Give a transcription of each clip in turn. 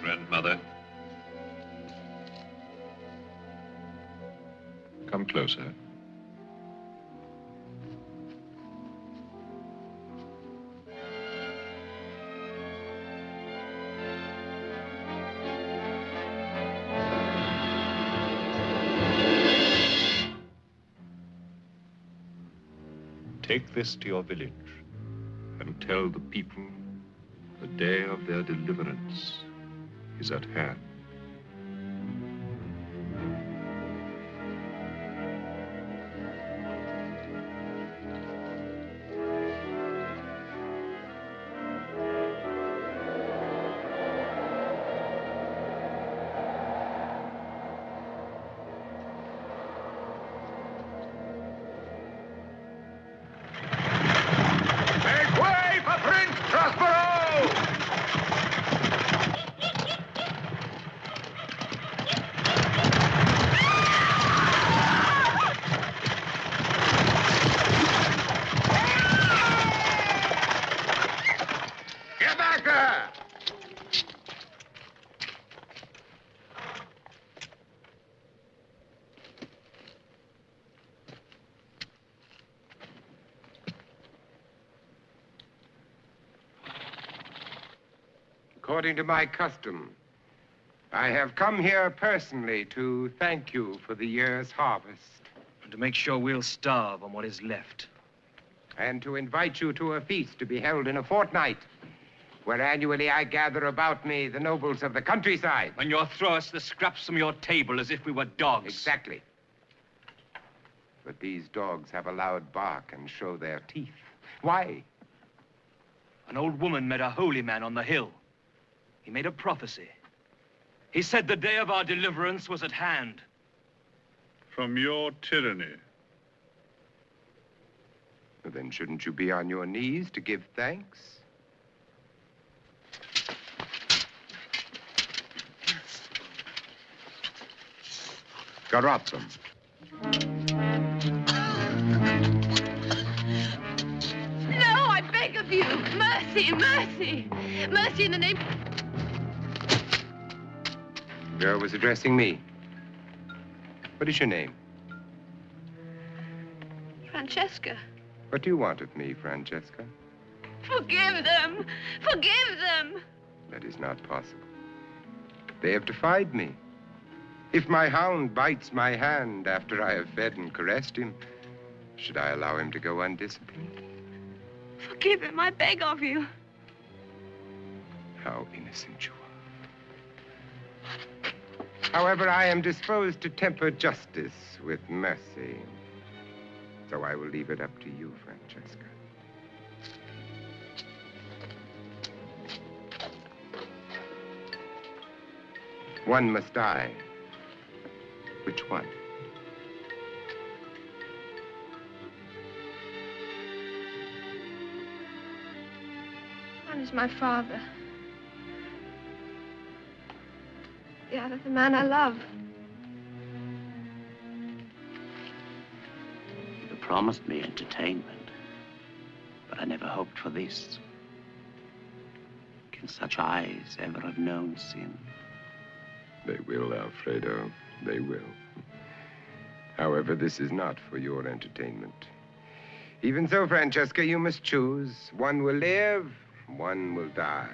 Grandmother. Come closer. Take this to your village and tell the people the day of their deliverance is at hand. According to my custom, I have come here personally to thank you for the year's harvest. And to make sure we'll starve on what is left. And to invite you to a feast to be held in a fortnight, where annually I gather about me the nobles of the countryside. And you'll throw us the scraps from your table as if we were dogs. Exactly. But these dogs have a loud bark and show their teeth. Why? An old woman met a holy man on the hill. He made a prophecy. He said the day of our deliverance was at hand. From your tyranny. Well, then shouldn't you be on your knees to give thanks? Garrote them. No, I beg of you. Mercy, mercy. Mercy in the name... The girl was addressing me. What is your name? Francesca. What do you want of me, Francesca? Forgive them. Forgive them. That is not possible. They have defied me. If my hound bites my hand after I have fed and caressed him, should I allow him to go undisciplined? Forgive him, I beg of you. How innocent you are. However, I am disposed to temper justice with mercy. So I will leave it up to you, Francesca. One must die. Which one? One is my father. The other, the man I love. You promised me entertainment, but I never hoped for this. Can such eyes ever have known sin? They will, Alfredo. They will. However, this is not for your entertainment. Even so, Francesca, you must choose. One will live, one will die.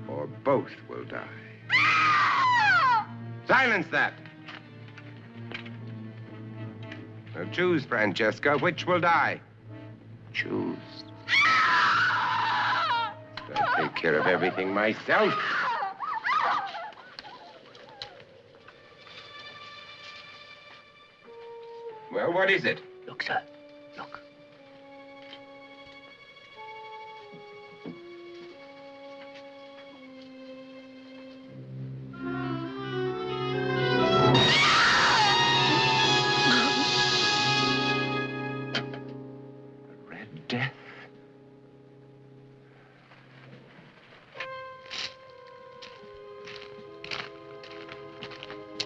Or both will die. Silence that! Now choose, Francesca. Which will die? Choose. I'll take care of everything myself. Well, what is it? Look, sir. Look. Red Death?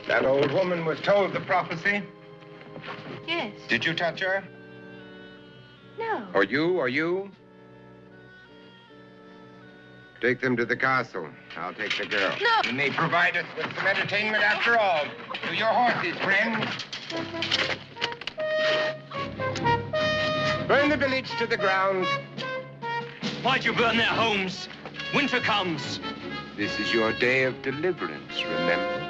That old woman was told the prophecy. Yes. Did you touch her? No. Or you? Take them to the castle. I'll take the girl. No. You may provide us with some entertainment after all. To your horses, friends. Burn the village to the ground. Why'd you burn their homes? Winter comes. This is your day of deliverance, remember?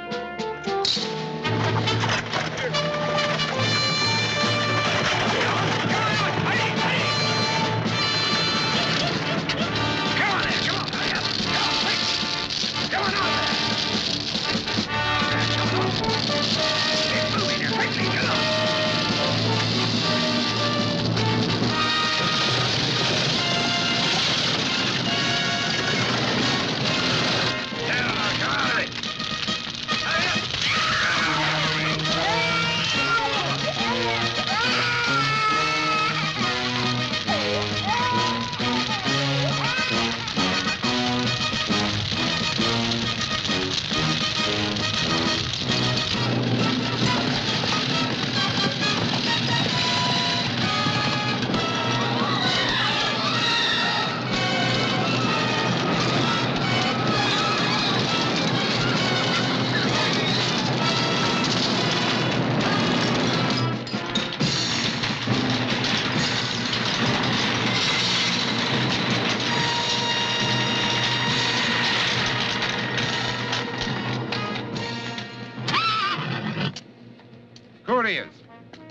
Couriers,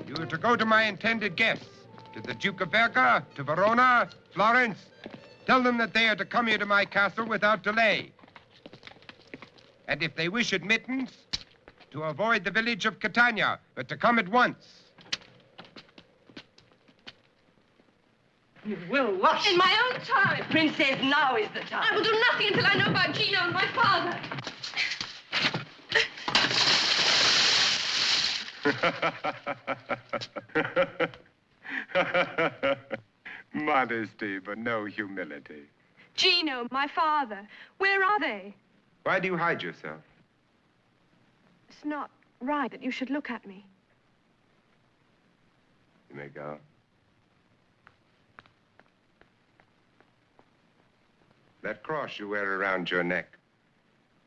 you are to go to my intended guests, to the Duke of Verga, to Verona, Florence. Tell them that they are to come here to my castle without delay. And if they wish admittance, to avoid the village of Catania, but to come at once. You will what? In my own time. Princess, now is the time. I will do nothing until I know about Gino and my father. Modesty, but no humility. Gino, my father. Where are they? Why do you hide yourself? It's not right that you should look at me. You may go. That cross you wear around your neck,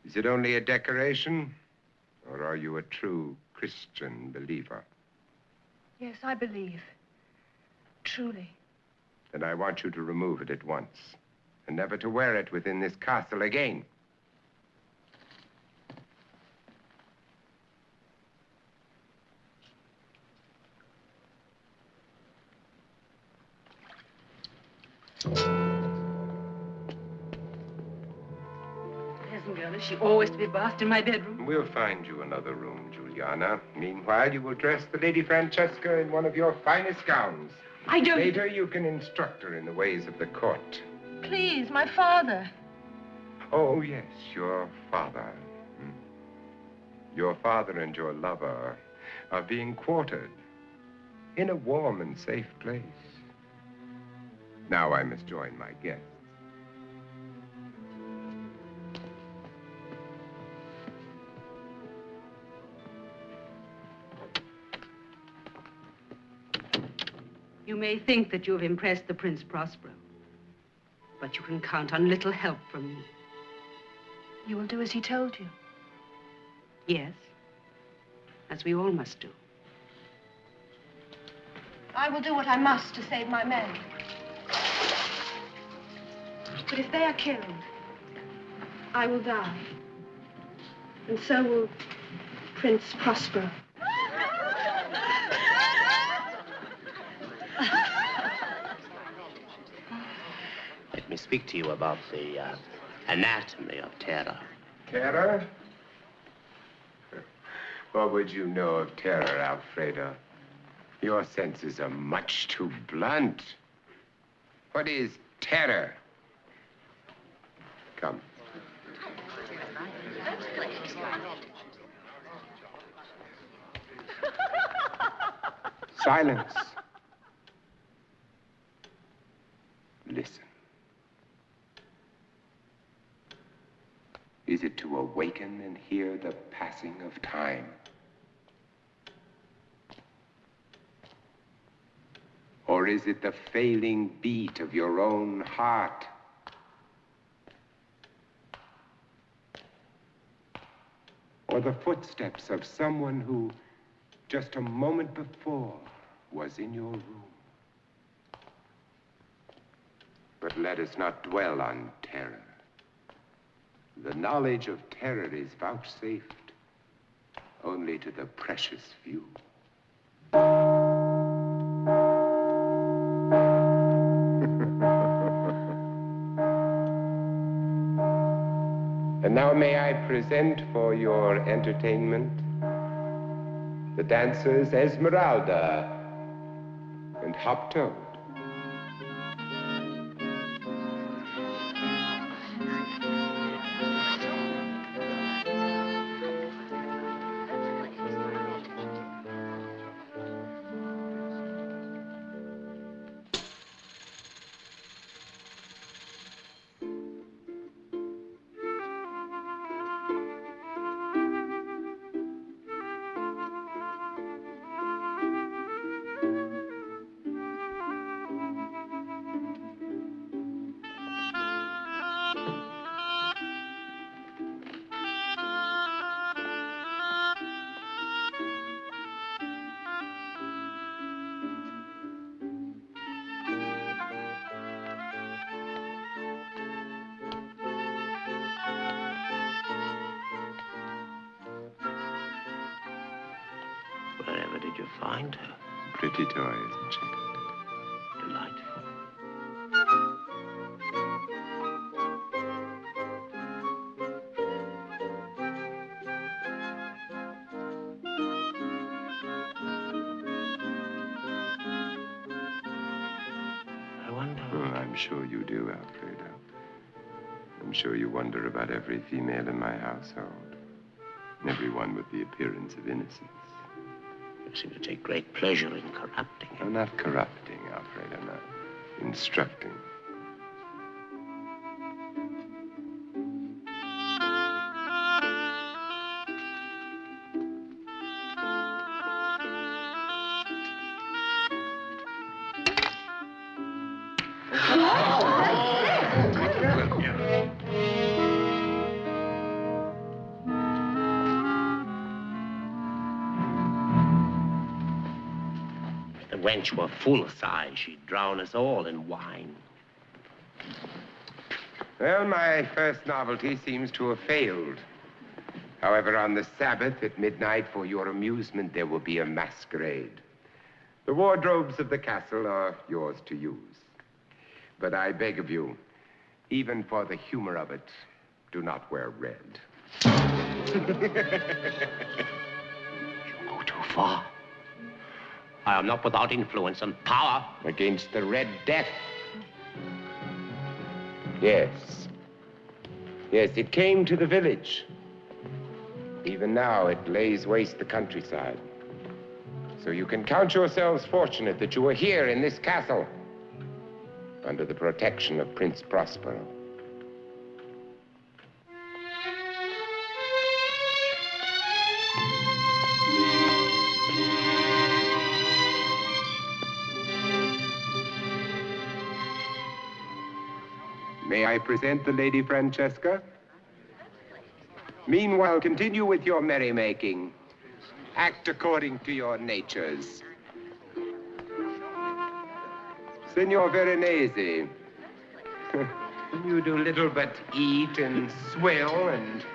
is it only a decoration, or are you a true Christian believer? Yes, I believe. Truly. Then I want you to remove it at once, and never to wear it within this castle again. Peasant girl, is she always to be bathed in my bedroom? We'll find you another room, Juliana. Meanwhile, you will dress the Lady Francesca in one of your finest gowns. I don't... Later, you can instruct her in the ways of the court. Please, my father. Oh, yes, your father. Your father and your lover are being quartered in a warm and safe place. Now I must join my guests. You may think that you have impressed the Prince Prospero, but you can count on little help from me. You will do as he told you. Yes, as we all must do. I will do what I must to save my men. But if they are killed, I will die. And so will Prince Prospero. Let me speak to you about the anatomy of terror. Terror? What would you know of terror, Alfredo? Your senses are much too blunt. What is terror? Come. Silence. Listen. Is it to awaken and hear the passing of time? Or is it the failing beat of your own heart? Or the footsteps of someone who, just a moment before, was in your room? But let us not dwell on terror. The knowledge of terror is vouchsafed only to the precious few. And now may I present for your entertainment the dancers Esmeralda and Hop Toad. Wherever did you find her? Pretty toy, isn't she? Delightful. I wonder... Oh, I'm sure you do, Alfredo. I'm sure you wonder about every female in my household. Everyone with the appearance of innocence. You seem to take great pleasure in corrupting him. I'm not corrupting, Alfredo, no. Instructing. If the wench were full size, she'd drown us all in wine. Well, my first novelty seems to have failed. However, on the Sabbath at midnight, for your amusement, there will be a masquerade. The wardrobes of the castle are yours to use. But I beg of you, even for the humor of it, do not wear red. You go too far. I am not without influence and power. Against the Red Death. Yes. Yes, it came to the village. Even now, it lays waste the countryside. So you can count yourselves fortunate that you are here in this castle, under the protection of Prince Prospero. May I present the Lady Francesca? Meanwhile, continue with your merrymaking. Act according to your natures. Signor Veronese, you do little but eat and swill and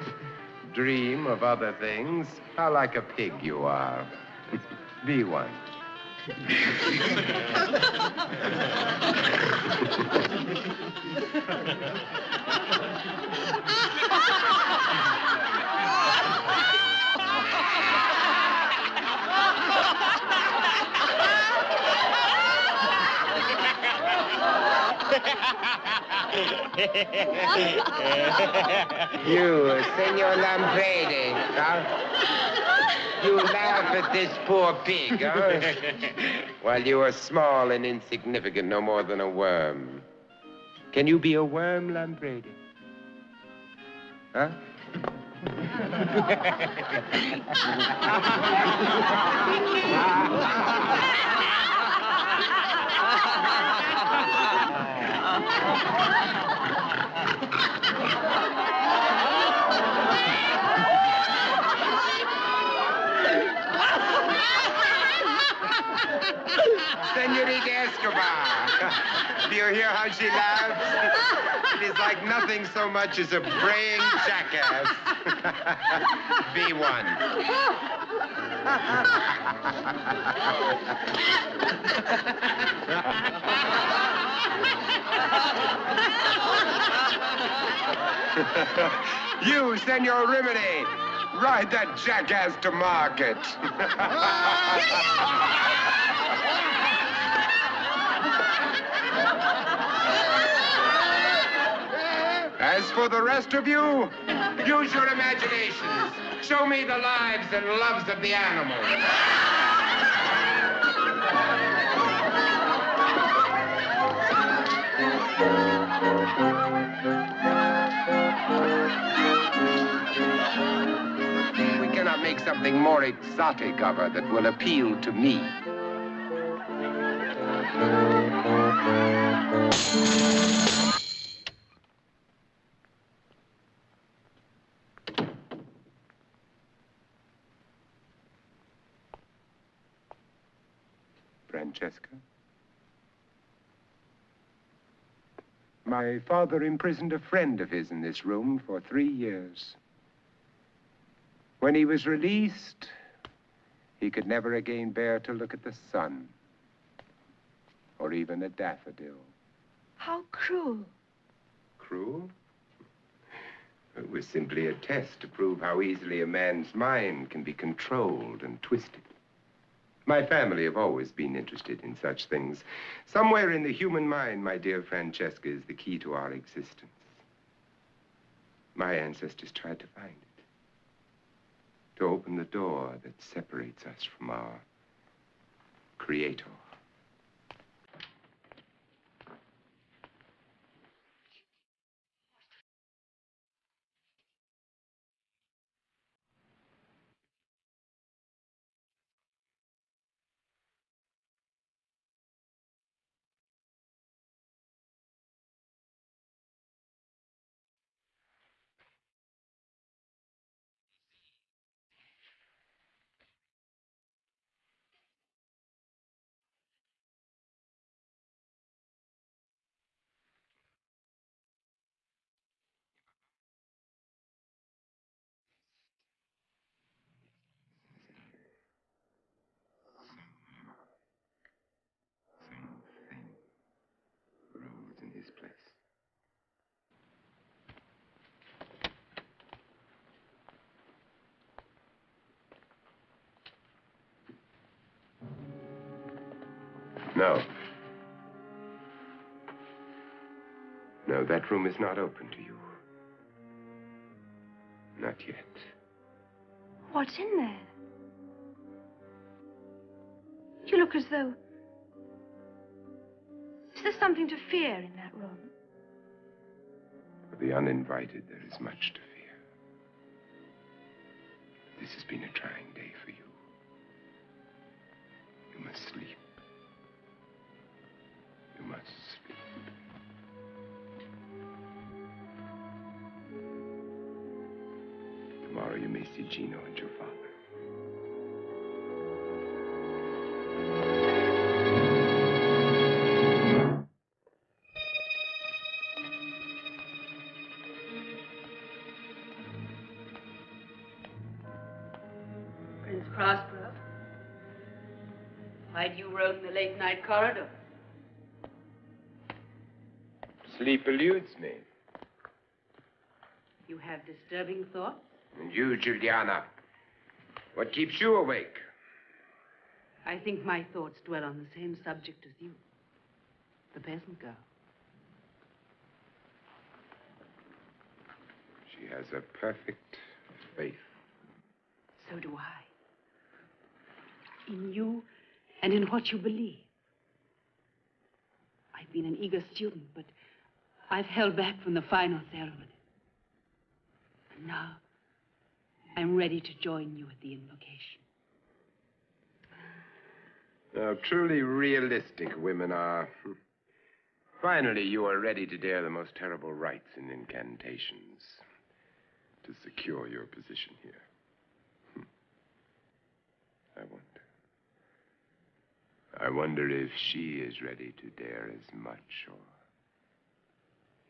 dream of other things. How like a pig you are. Be one. You, Senor Lampredi, huh? You laugh at this poor pig, huh? While you are small and insignificant, no more than a worm. Can you be a worm, Lampredi? Huh? Senorita Escobar, do you hear how she laughs? It is like nothing so much as a braying jackass. Be one. You, Senor Rimini, ride that jackass to market. As for the rest of you, use your imaginations. Show me the lives and loves of the animals. We cannot make something more exotic of her that will appeal to me. Francesca? My father imprisoned a friend of his in this room for 3 years. When he was released, he could never again bear to look at the sun, or even a daffodil. How cruel. Cruel? It was simply a test to prove how easily a man's mind can be controlled and twisted. My family have always been interested in such things. Somewhere in the human mind, my dear Francesca, is the key to our existence. My ancestors tried to find it, to open the door that separates us from our Creator. Rose in his place. No. No, that room is not open to you. Not yet. What's in there? You look as though... Is there something to fear in that room? For the uninvited, there is much to fear. This has been a trying day for you. You must sleep. You must sleep. see Gino and your father. Prince Prospero, why do you roam the late-night corridor? Sleep eludes me. You have disturbing thoughts? And you, Juliana, what keeps you awake? I think my thoughts dwell on the same subject as you. The peasant girl. She has a perfect faith. So do I. In you and in what you believe. I've been an eager student, but I've held back from the final ceremony. And now, I'm ready to join you at the invocation. Now, truly realistic women are. Finally, you are ready to dare the most terrible rites and incantations to secure your position here. I wonder if she is ready to dare as much or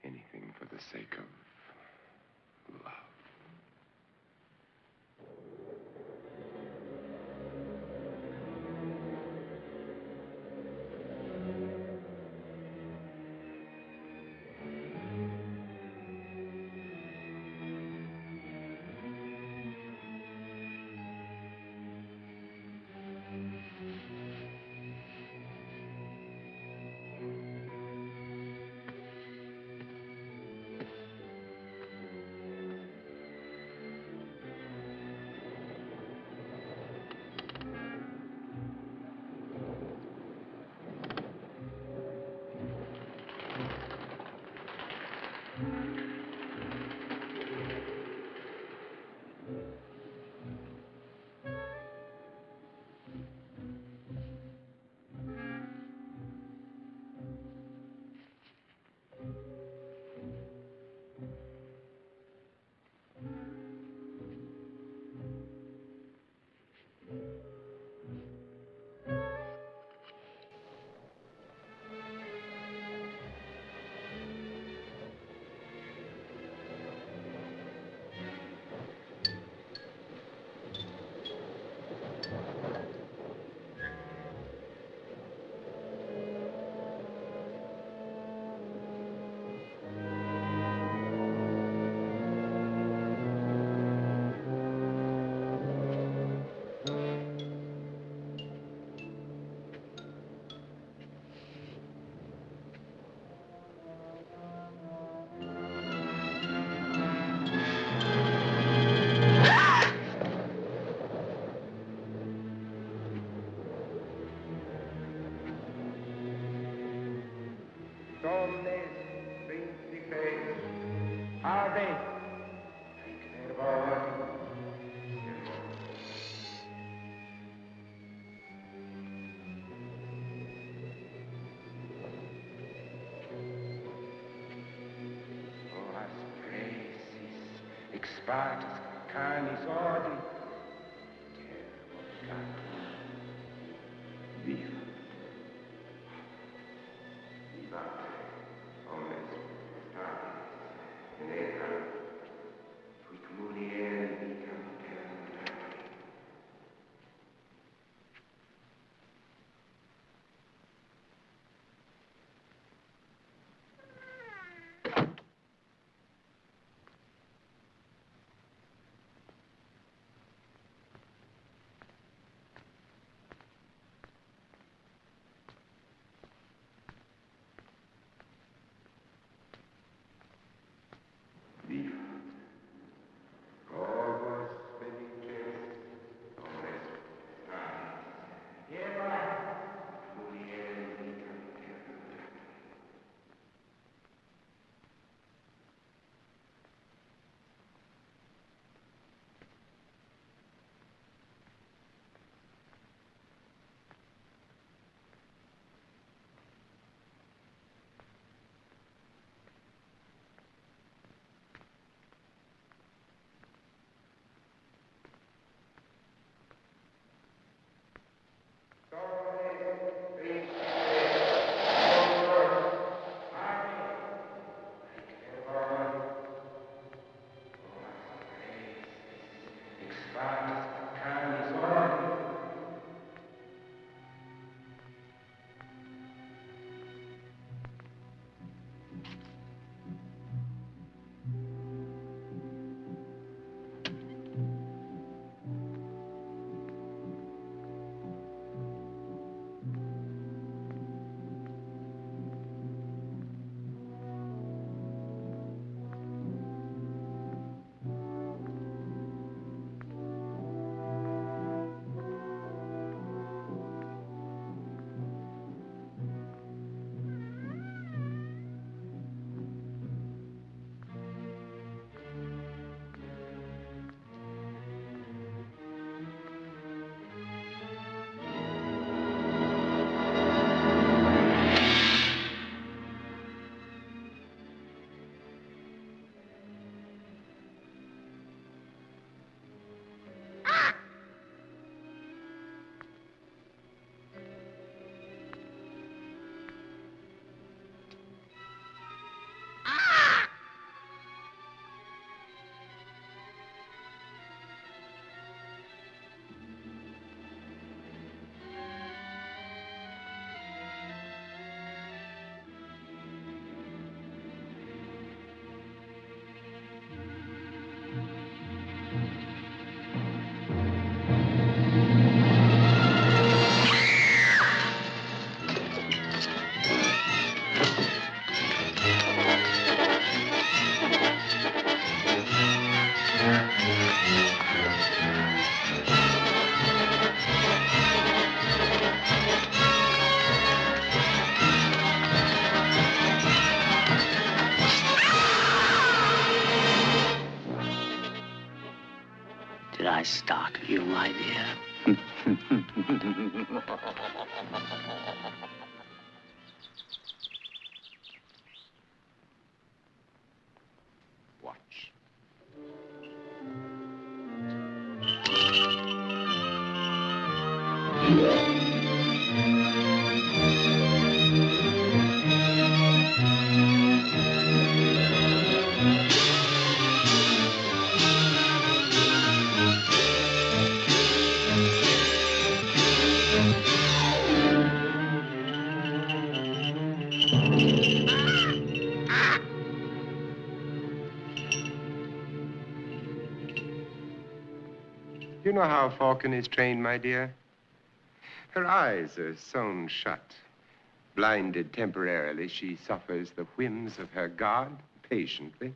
anything for the sake of love. Expartis canis odi. Viva. Viva. Omnes statis in aether, qui communiere vitam terram dare. start with you, my dear. Watch. You know how Falcon is trained, my dear? Her eyes are sewn shut. Blinded temporarily, she suffers the whims of her God patiently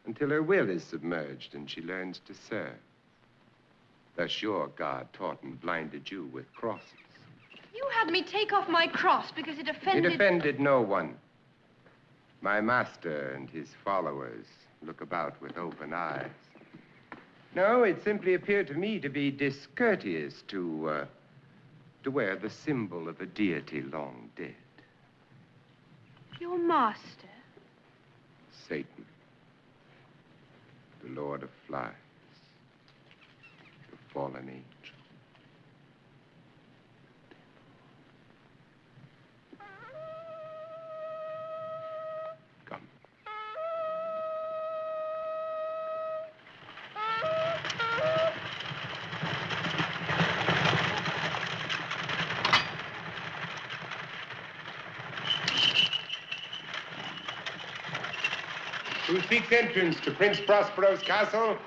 until her will is submerged and she learns to serve. Thus your God taught and blinded you with crosses. You had me take off my cross because it offended... It offended no one. My master and his followers look about with open eyes. No, it simply appeared to me to be discourteous to wear the symbol of a deity long dead. Your master? Satan, the Lord of Flies, the fallen angel. Come. Who seeks entrance to Prince Prospero's castle?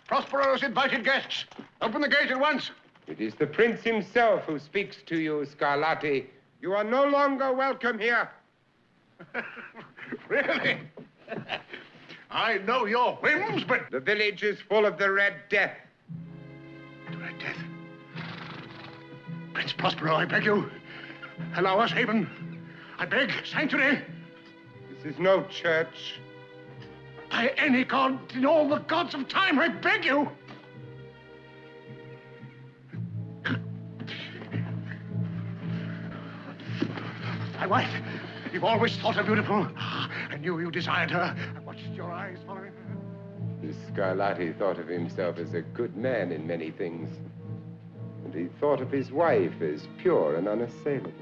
Prospero's invited guests. Open the gate at once. It is the prince himself who speaks to you, Scarlatti. You are no longer welcome here. Really? I know your whims, but... The village is full of the Red Death. The Red Death? Prince Prospero, I beg you, allow us haven. I beg sanctuary. This is no church. By any god in all the gods of time, I beg you. My wife, you've always thought her beautiful. I knew you desired her. I watched your eyes following her. This Scarlatti thought of himself as a good man in many things. And he thought of his wife as pure and unassailable.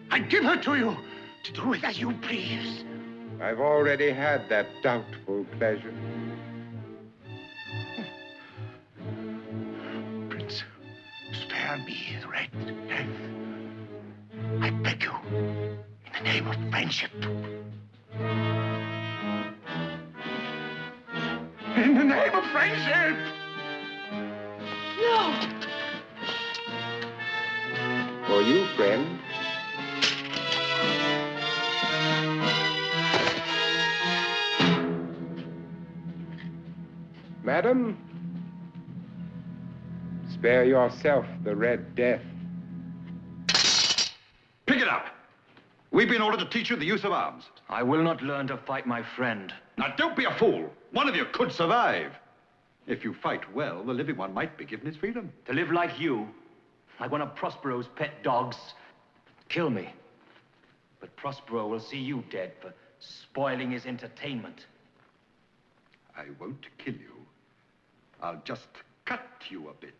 I give her to you to do with as you please. I've already had that doubtful pleasure. Prince, spare me the Red Death. I beg you, in the name of friendship. In the name of friendship! No! For you, friend. Madam, spare yourself the Red Death. Pick it up. We've been ordered to teach you the use of arms. I will not learn to fight my friend. Now, don't be a fool. One of you could survive. If you fight well, the living one might be given his freedom. To live like you, like one of Prospero's pet dogs, kill me. But Prospero will see you dead for spoiling his entertainment. I won't kill you. I'll just cut you a bit.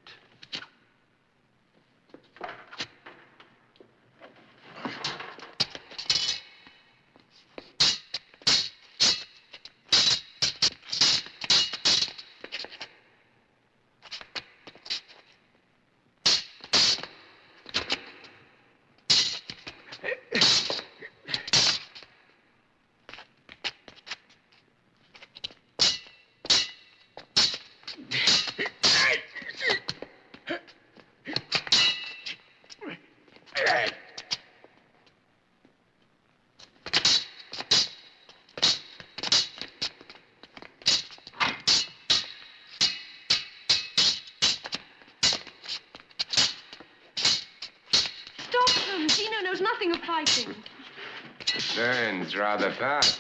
Dino knows nothing of fighting. Learns rather fast.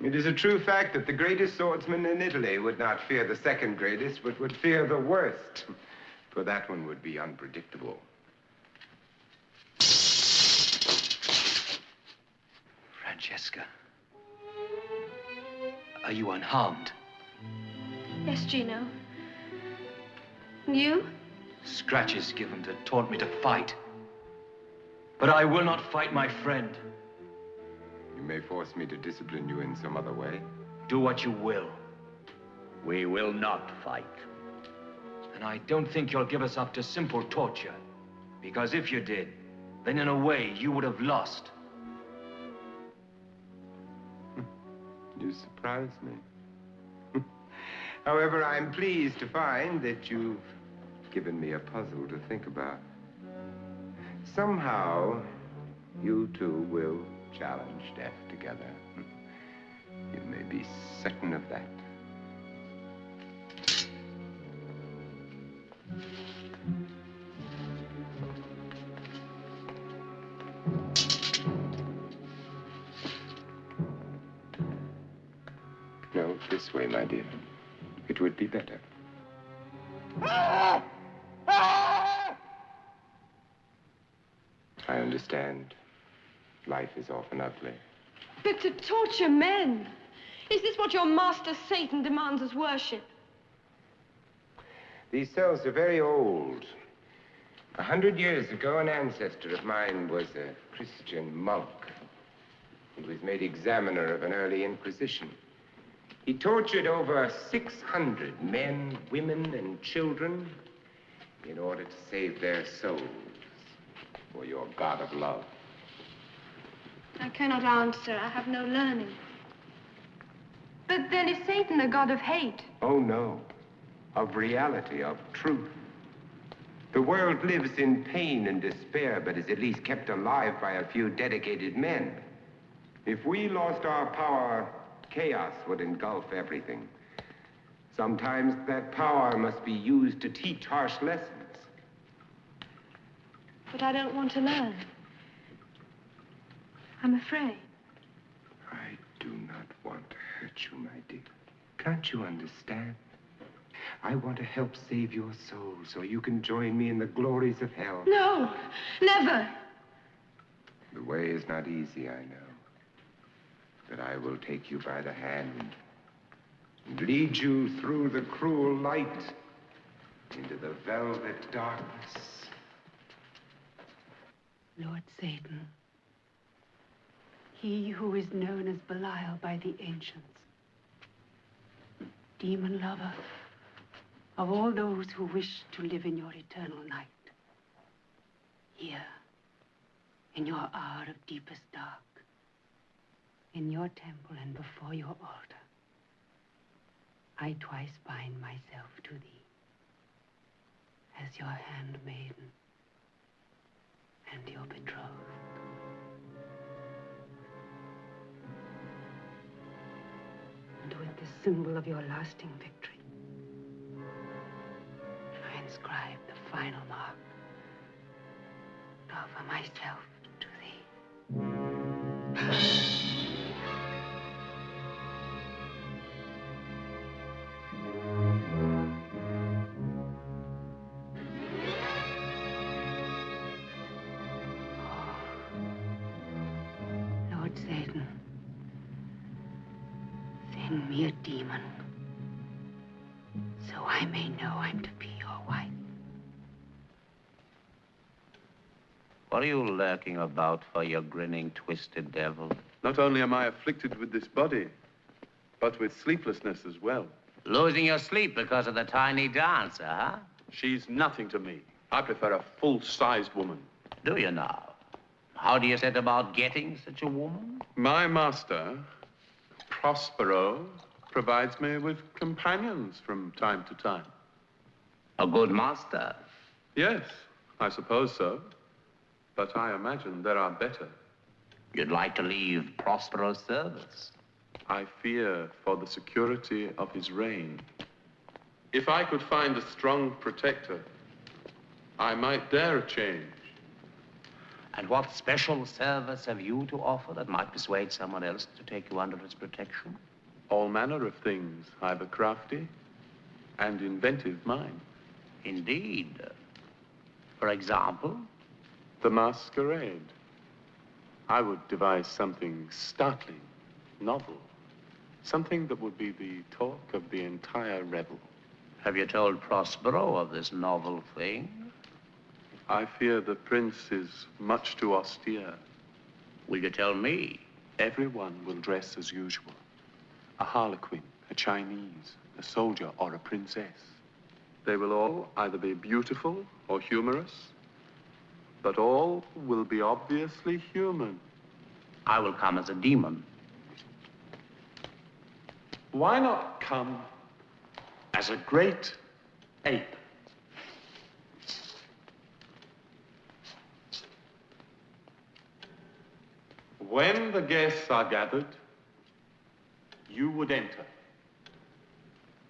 It is a true fact that the greatest swordsman in Italy would not fear the second greatest, but would fear the worst. For that one would be unpredictable. Francesca, are you unharmed? Yes, Gino. And you? Scratches given to taunt me to fight. But I will not fight my friend. You may force me to discipline you in some other way. Do what you will. We will not fight. And I don't think you'll give us up to simple torture. Because if you did, then in a way you would have lost. You surprise me. However, I'm pleased to find that you've given me a puzzle to think about. Somehow, you two will challenge death together. You may be certain of that. No, this way, my dear. It would be better. I understand. Life is often ugly. But to torture men, is this what your master Satan demands as worship? These cells are very old. 100 years ago, an ancestor of mine was a Christian monk. He was made examiner of an early Inquisition. He tortured over 600 men, women, and children in order to save their souls for your God of love. I cannot answer. I have no learning. But then is Satan a god of hate? Oh, no. Of reality, of truth. The world lives in pain and despair, but is at least kept alive by a few dedicated men. If we lost our power, chaos would engulf everything. Sometimes that power must be used to teach harsh lessons. But I don't want to learn. I'm afraid. I do not want to hurt you, my dear. Can't you understand? I want to help save your soul so you can join me in the glories of hell. No, never. The way is not easy, I know. But I will take you by the hand and lead you through the cruel light into the velvet darkness. Lord Satan, he who is known as Belial by the ancients, demon lover of all those who wish to live in your eternal night, here, in your hour of deepest dark, in your temple and before your altar, I twice bind myself to thee as your handmaiden and your betrothed. And with the symbol of your lasting victory, I inscribe the final mark to offer myself to thee. Lord Satan, send me a demon so I may know I'm to be your wife. What are you lurking about for, you grinning, twisted devil? Not only am I afflicted with this body, but with sleeplessness as well. Losing your sleep because of the tiny dancer, huh? She's nothing to me. I prefer a full-sized woman. Do you now? How do you set about getting such a woman? My master, Prospero, provides me with companions from time to time. A good master? Yes, I suppose so. But I imagine there are better. You'd like to leave Prospero's service? I fear for the security of his reign. If I could find a strong protector, I might dare a change. And what special service have you to offer that might persuade someone else to take you under its protection? All manner of things. I've a crafty and inventive mind. Indeed. For example? The masquerade. I would devise something startling, novel, something that would be the talk of the entire revel. Have you told Prospero of this novel thing? I fear the prince is much too austere. Will you tell me? Everyone will dress as usual. A harlequin, a Chinese, a soldier, or a princess. They will all either be beautiful or humorous, but all will be obviously human. I will come as a demon. Why not come as a great ape? When the guests are gathered, you would enter,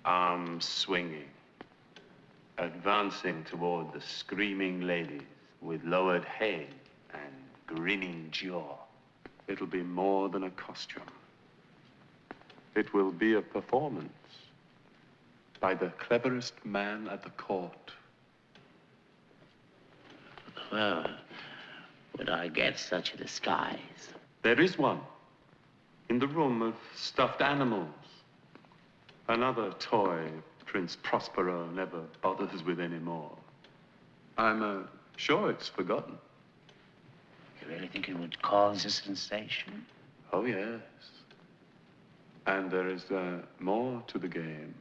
arms swinging, advancing toward the screaming ladies with lowered head and grinning jaw. It'll be more than a costume. It will be a performance by the cleverest man at the court. Well, would I get such a disguise? There is one in the room of stuffed animals. Another toy Prince Prospero never bothers with anymore. I'm sure it's forgotten. You really think it would cause a sensation? Oh, yes. And there is more to the game.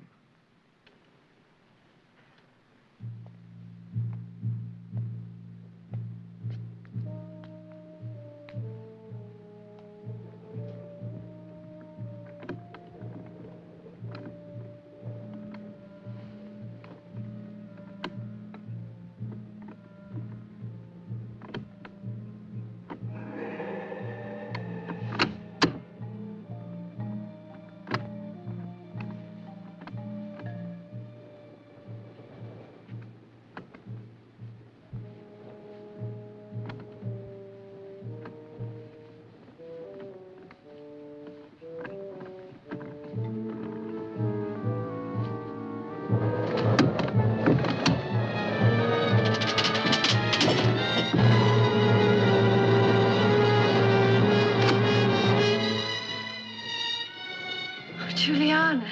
Juliana.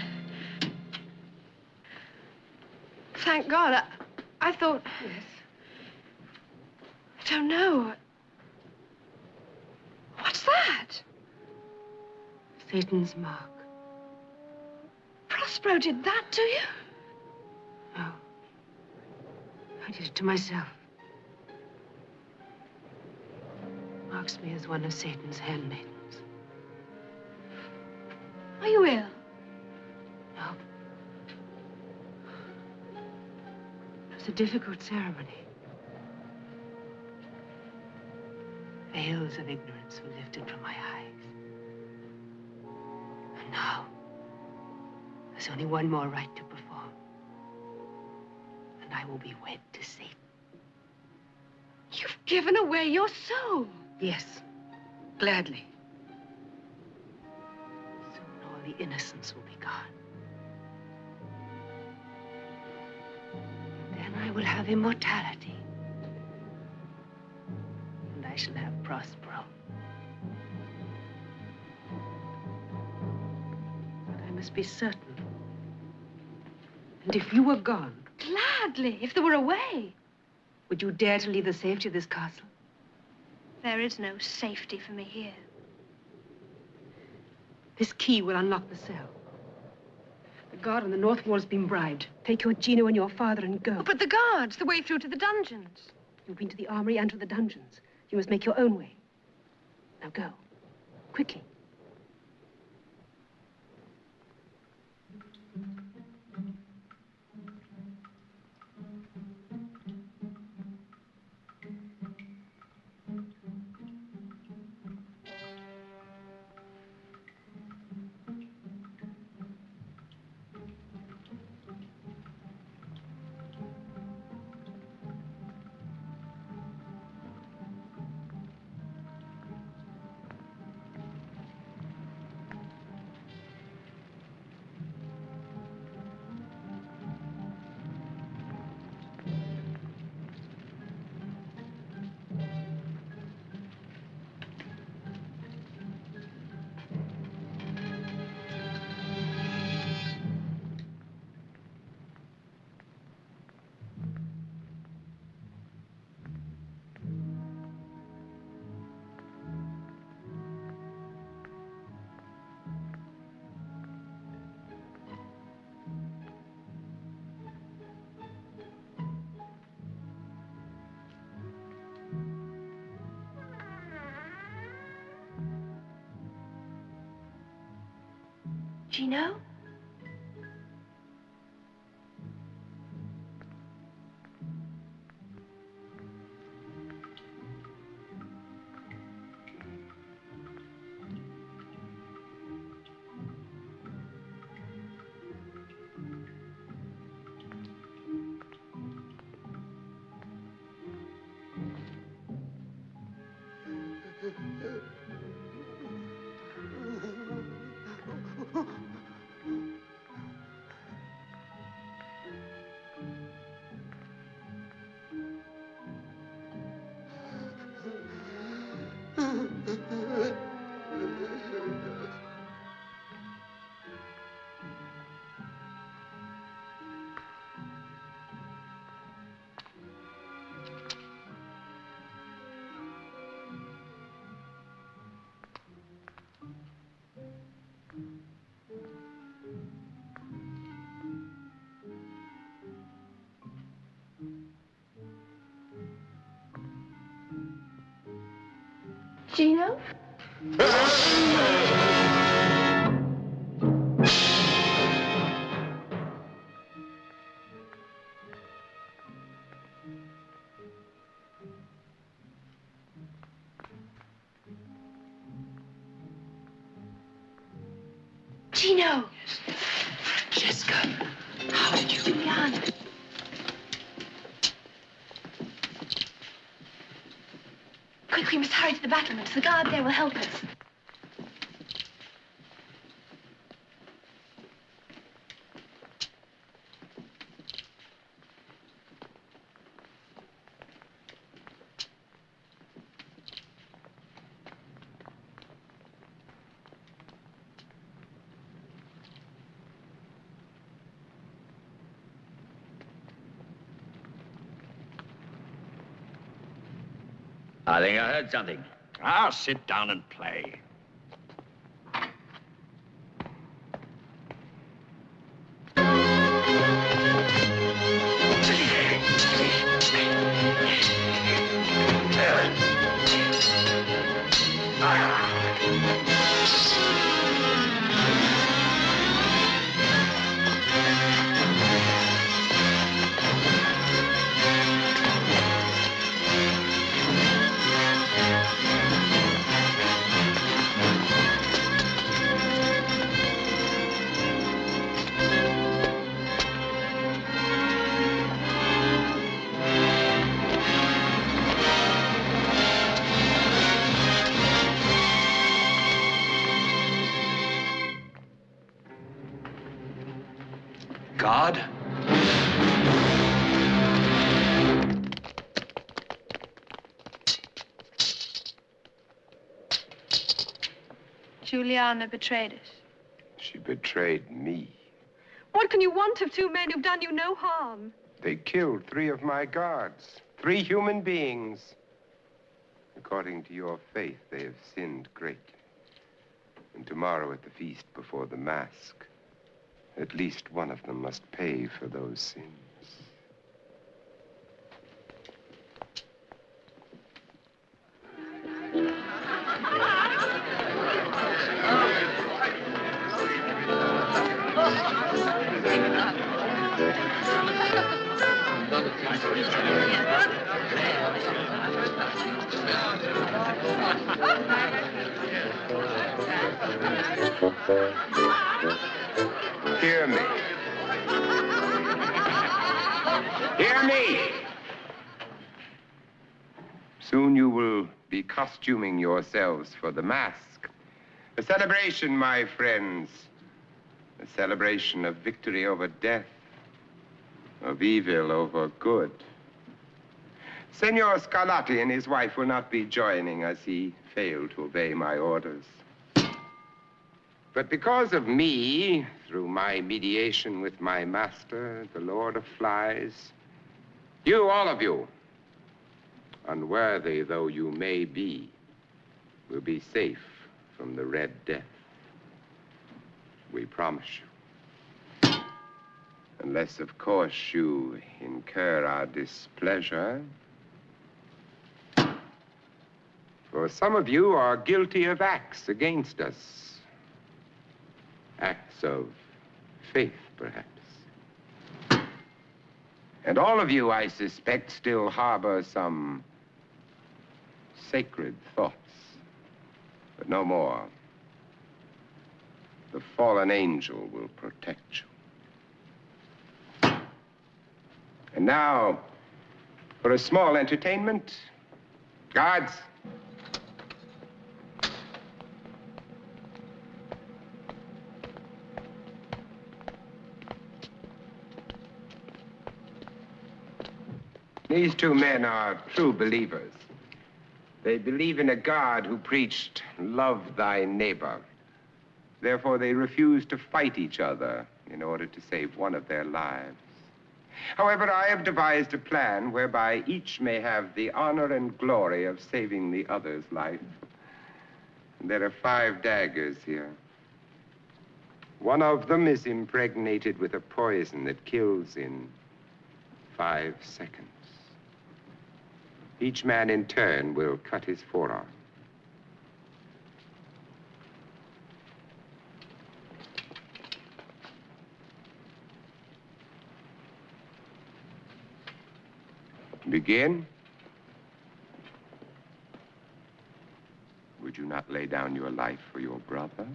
Thank God. I thought... Yes. I don't know. What's that? Satan's mark. Prospero did that to you? No. I did it to myself. Marks me as one of Satan's handmaidens. Are you ill? No. It was a difficult ceremony. Veils of ignorance were lifted from my eyes. And now, there's only one more rite to perform. And I will be wed to Satan. You've given away your soul. Yes, gladly. Soon all the innocence will be gone. Then I will have immortality. And I shall have Prospero. But I must be certain. And if you were gone... Gladly, if there were a way. Would you dare to leave the safety of this castle? There is no safety for me here. This key will unlock the cell. The guard on the north wall has been bribed. Take your Gino and your father and go. Oh, but the guards, the way through to the dungeons. You've been to the armory and to the dungeons. You must make your own way. Now go. Quickly. Gino? Gino? Gino! Jessica, how did you... Juliana. Quick, we must hurry to the battlements. The guard there will help us. I think I heard something. I'll sit down and play. God? Juliana betrayed us. She betrayed me. What can you want of two men who've done you no harm? They killed 3 of my guards, 3 human beings. According to your faith, they have sinned greatly. And tomorrow at the feast before the masque, at least one of them must pay for those sins. Hear me. Hear me! Soon you will be costuming yourselves for the masque. A celebration, my friends. A celebration of victory over death, of evil over good. Senor Scarlatti and his wife will not be joining as he failed to obey my orders. But because of me, through my mediation with my master, the Lord of Flies, you, all of you, unworthy though you may be, will be safe from the Red Death. We promise you. Unless, of course, you incur our displeasure. For some of you are guilty of acts against us. Acts of faith, perhaps. And all of you, I suspect, still harbor some sacred thoughts. But no more. The fallen angel will protect you. And now, for a small entertainment, guards. These two men are true believers. They believe in a God who preached, love thy neighbor. Therefore, they refuse to fight each other in order to save one of their lives. However, I have devised a plan whereby each may have the honor and glory of saving the other's life. There are 5 daggers here. One of them is impregnated with a poison that kills in 5 seconds. Each man in turn will cut his forearm. Begin. Would you not lay down your life for your brother?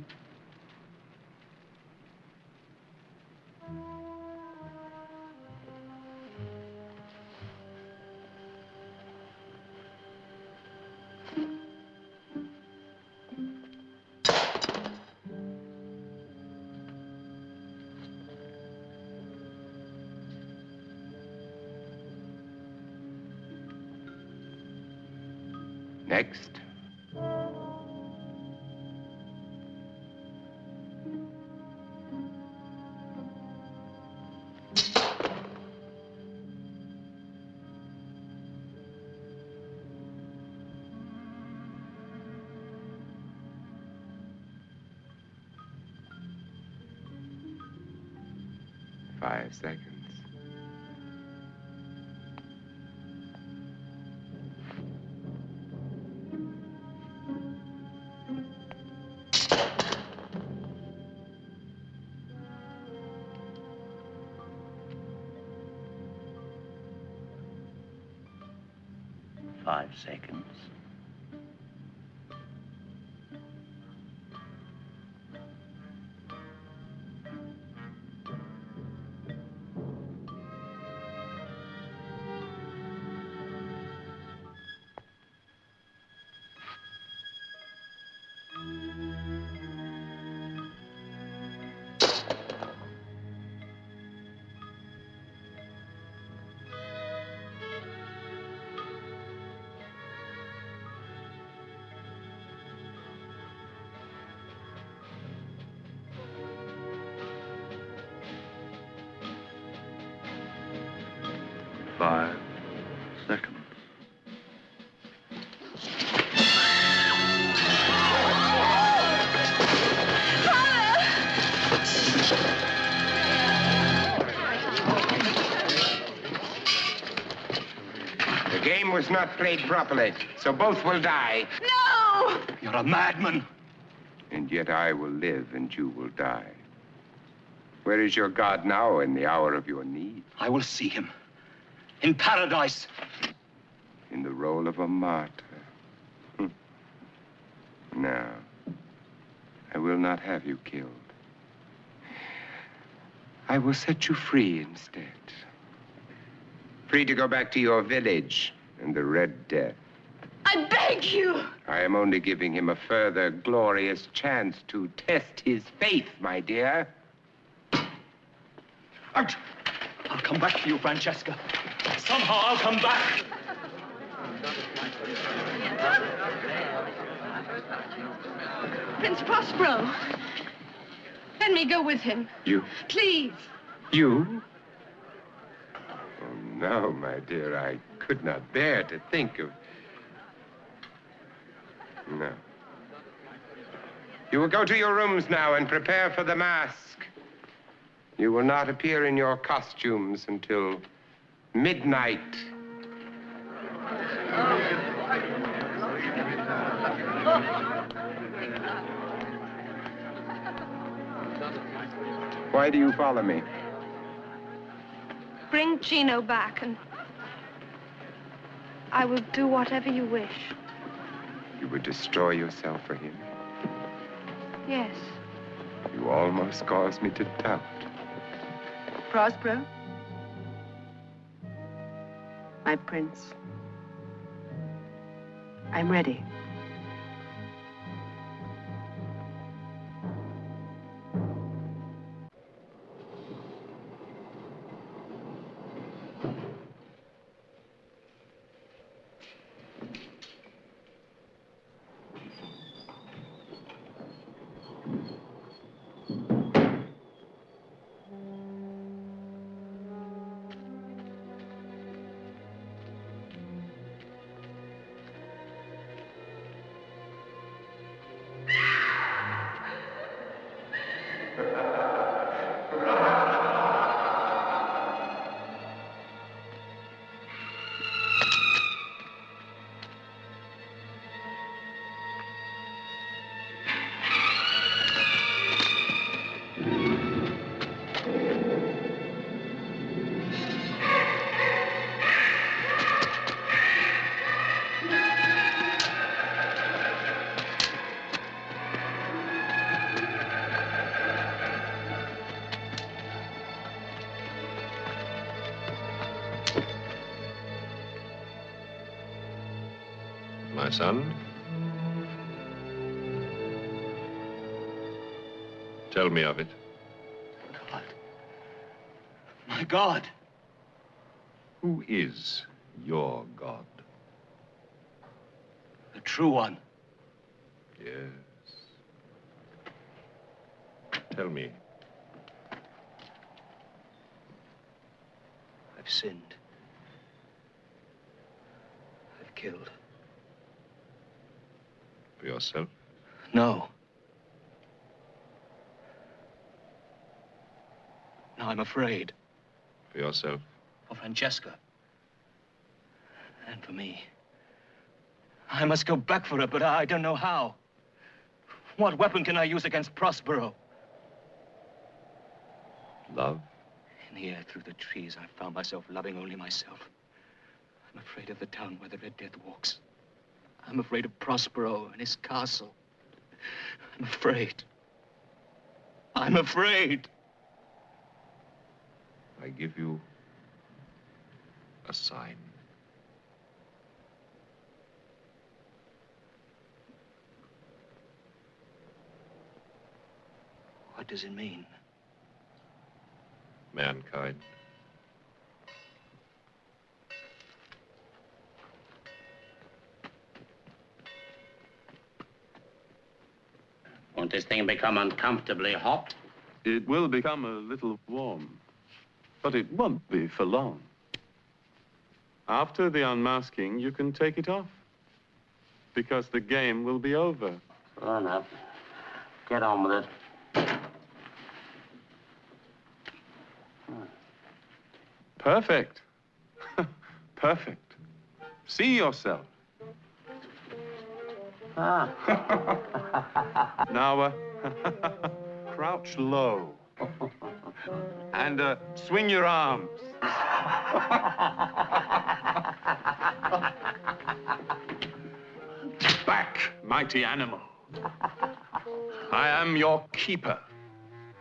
Next. Five seconds. Five seconds. The game was not played properly, so both will die. No! You're a madman. And yet I will live and you will die. Where is your God now in the hour of your need? I will see him. In paradise. In the role of a martyr. No. I will not have you killed. I will set you free instead. Free to go back to your village and the Red Death. I beg you! I am only giving him a further glorious chance to test his faith, my dear. Out! I'll come back for you, Francesca. Somehow I'll come back. Prince Prospero, let me go with him. You? Please. You? Oh, no, my dear, I could not bear to think of... No. You will go to your rooms now and prepare for the masque. You will not appear in your costumes until midnight. Why do you follow me? Bring Gino back, and I will do whatever you wish. You would destroy yourself for him? Yes. You almost caused me to doubt. Prospero? My prince. I'm ready. My son? Tell me of it. God. My God. Who is your God? The true one. Yes. Tell me. I've sinned. I've killed. For yourself? No. Now I'm afraid. For yourself? For Francesca. And for me. I must go back for her, but I don't know how. What weapon can I use against Prospero? Love? In the air through the trees, I found myself loving only myself. I'm afraid of the town where the Red Death walks. I'm afraid of Prospero and his castle. I'm afraid. I'm afraid. I give you a sign. What does it mean? Mankind. Won't this thing become uncomfortably hot? It will become a little warm, but it won't be for long. After the unmasking, you can take it off, because the game will be over. Well, enough. Get on with it. Perfect. Perfect. See yourself. Ah. Now, crouch low. And swing your arms. Back, mighty animal. I am your keeper,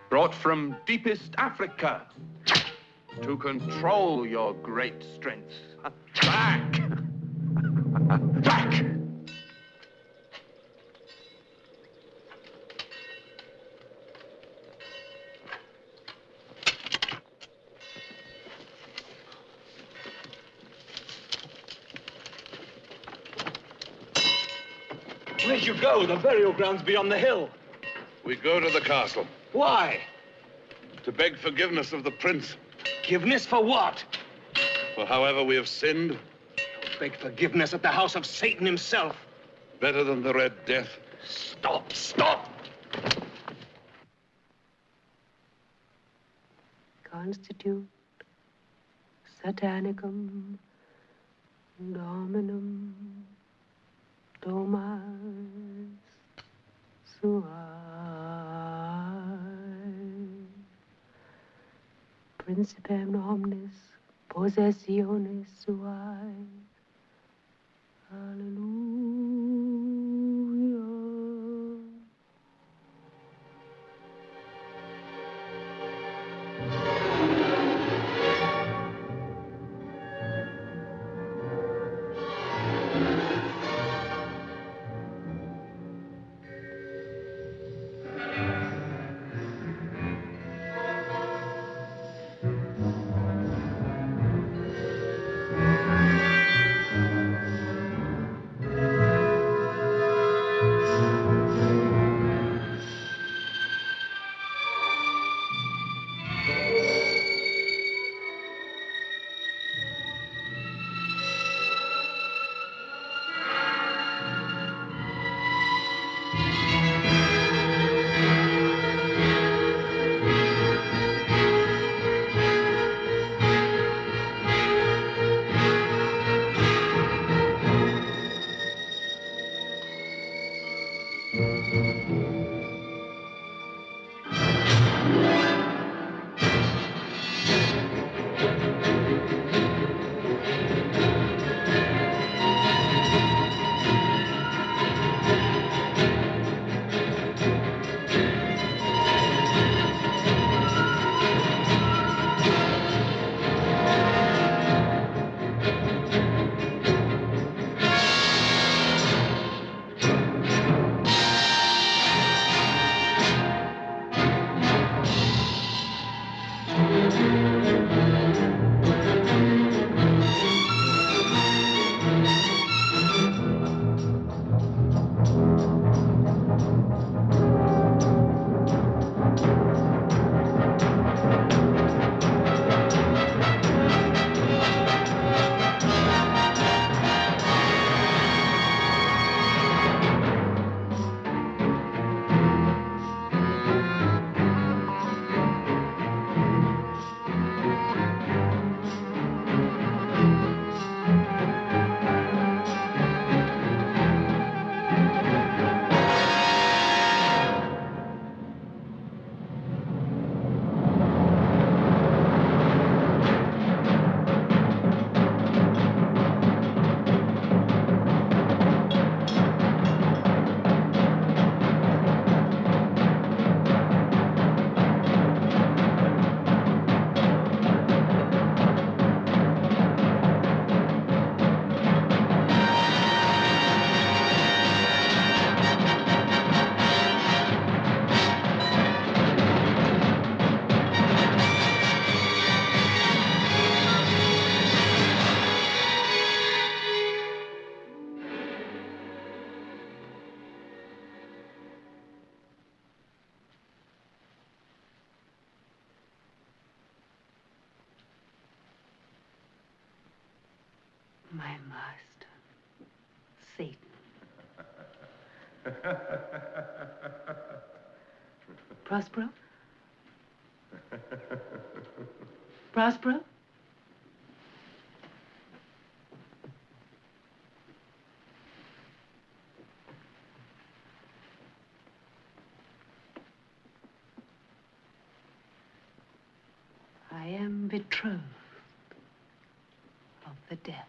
brought from deepest Africa to control your great strength. Back! Back! Where'd you go? The burial ground's beyond the hill. We go to the castle Why? to beg forgiveness of the prince Forgiveness for what? for however we have sinned. Beg forgiveness at the house of Satan himself. Better than the Red Death. Stop, stop! Constitute Satanicum Dominum Domas Suae. Principem omnes possessiones suae. Hallelujah. My master, Satan. Prospero? Prospero? I am betrothed of the devil.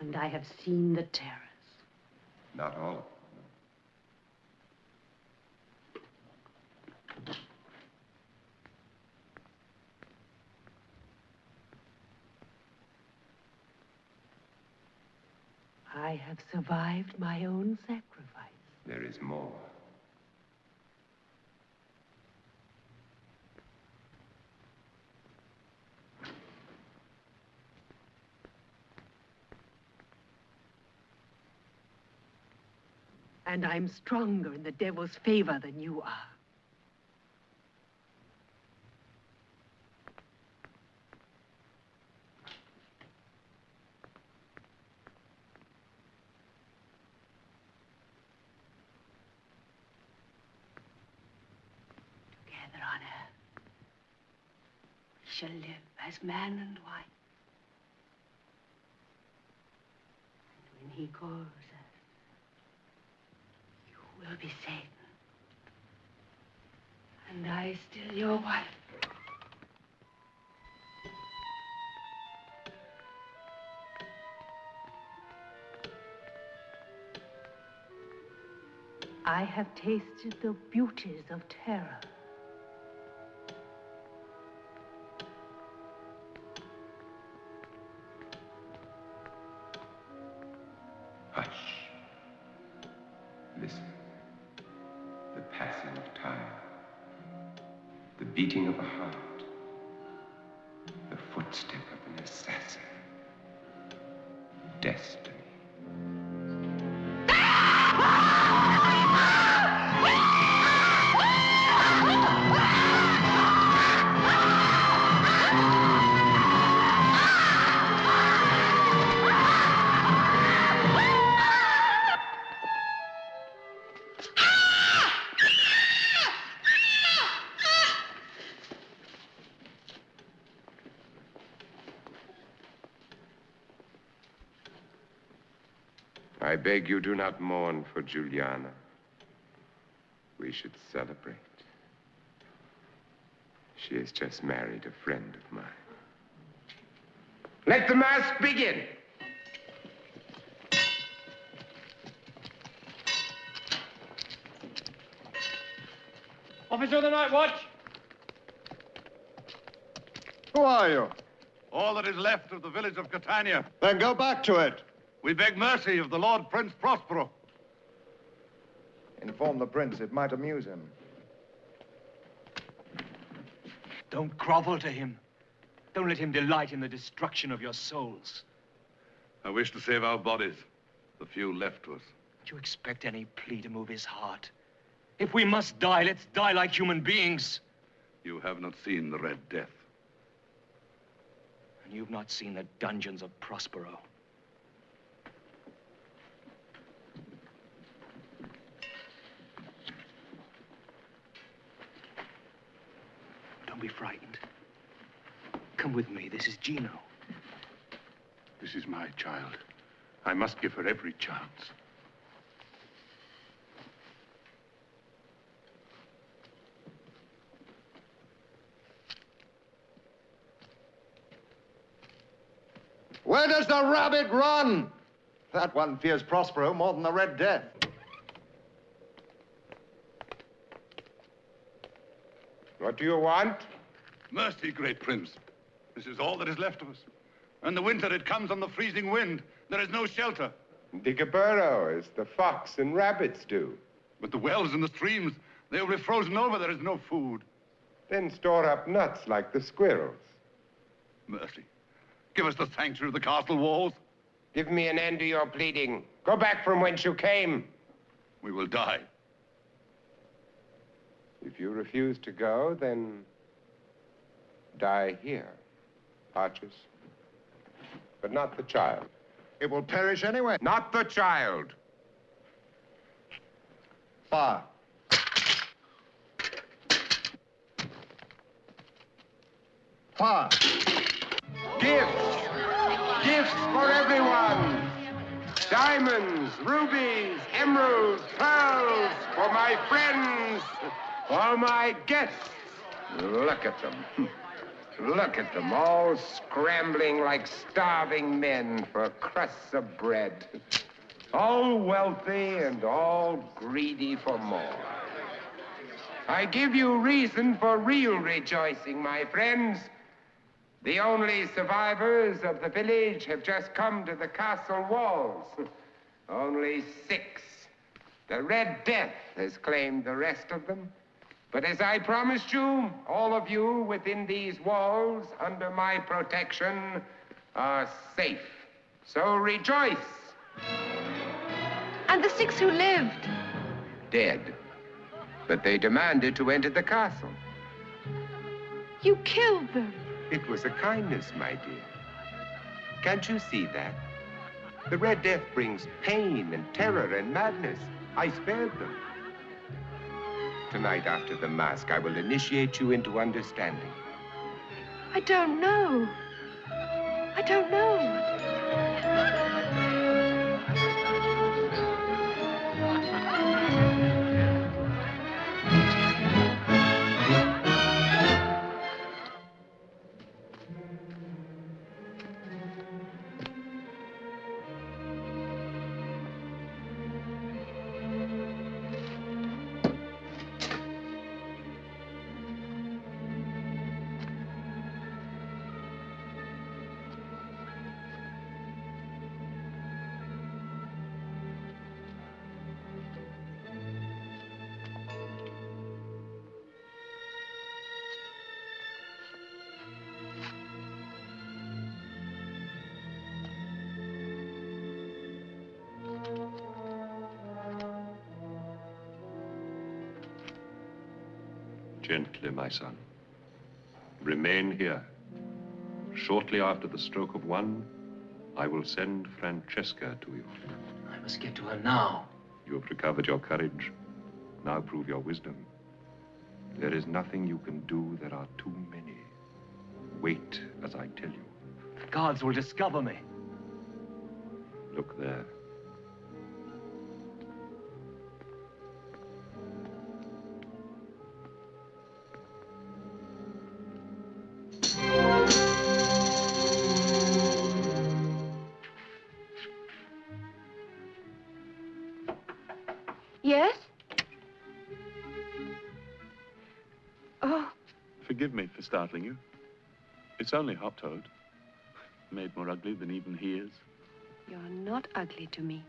And I have seen the terrors. Not all of them. I have survived my own sacrifice. There is more. And I'm stronger in the devil's favor than you are. Together on earth, we shall live as man and wife. And when he calls us, you will be Satan, And I still your wife. I have tasted the beauties of terror. Hush. Listen. The passing of time. The beating of a heart. The footstep of an assassin. Destiny. I beg you do not mourn for Juliana. We should celebrate. She has just married a friend of mine. Let the masque begin. Officer of the Night Watch. Who are you? All that is left of the village of Catania. Then go back to it. We beg mercy of the Lord Prince Prospero. Inform the prince. It might amuse him. Don't grovel to him. Don't let him delight in the destruction of your souls. I wish to save our bodies, the few left to us. Do you expect any plea to move his heart? If we must die, let's die like human beings. You have not seen the Red Death. And you've not seen the dungeons of Prospero. Don't be frightened. Come with me. This is Gino. This is my child. I must give her every chance. Where does the rabbit run? That one fears Prospero more than the Red Death. What do you want? Mercy, great prince. This is all that is left of us. In the winter, it comes on the freezing wind. There is no shelter. Dig a burrow, as the fox and rabbits do. But the wells and the streams, they will be frozen over. There is no food. Then store up nuts like the squirrels. Mercy. Give us the sanctuary of the castle walls. Give me an end to your pleading. Go back from whence you came. We will die. If you refuse to go, then die here, Archers. But not the child. It will perish anyway. Not the child. Fire. Fire. Gifts! Gifts for everyone! Diamonds, rubies, emeralds, pearls, for my friends, for my guests. Look at them. Look at them, all scrambling like starving men for crusts of bread. All wealthy and all greedy for more. I give you reason for real rejoicing, my friends. The only survivors of the village have just come to the castle walls. Only 6. The Red Death has claimed the rest of them. But as I promised you, all of you within these walls, under my protection, are safe. So rejoice. And the 6 who lived? Dead. But they demanded to enter the castle. You killed them. It was a kindness, my dear. Can't you see that? The Red Death brings pain and terror and madness. I spared them. Tonight, after the masque, I will initiate you into understanding. I don't know. I don't know. Gently, my son. Remain here. Shortly after the stroke of 1, I will send Francesca to you. I must get to her now. You have recovered your courage. Now prove your wisdom. There is nothing you can do. There are too many. Wait as I tell you. The guards will discover me. Look there. Yes? Oh. Forgive me for startling you. It's only Hoptoad. Made more ugly than even he is. You're not ugly to me.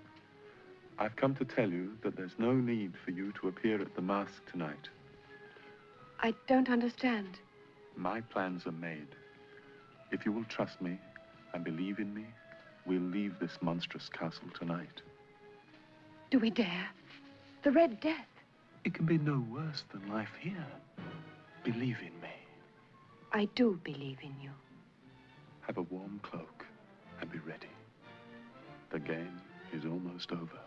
I've come to tell you that there's no need for you to appear at the masque tonight. I don't understand. My plans are made. If you will trust me and believe in me, we'll leave this monstrous castle tonight. Do we dare? The Red Death. It can be no worse than life here. Believe in me. I do believe in you. Have a warm cloak and be ready. The game is almost over.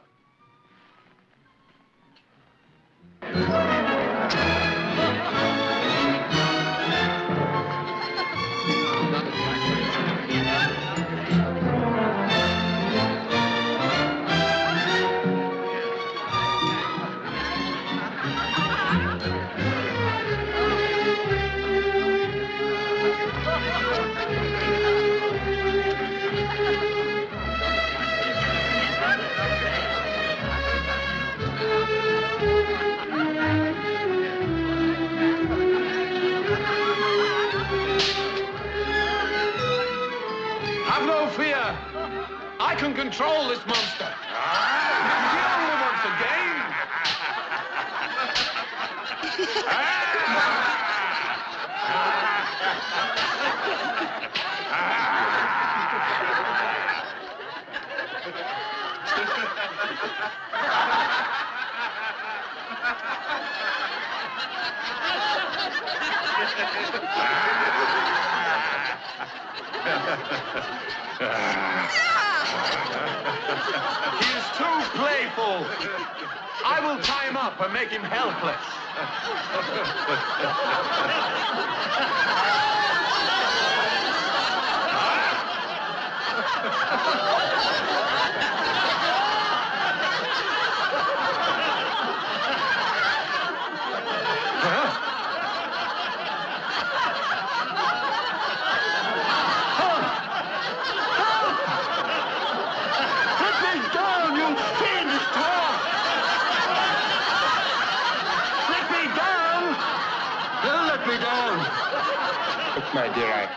Have no fear. I can control this monster. He only wants a game. He is too playful. I will tie him up and make him helpless. My dear,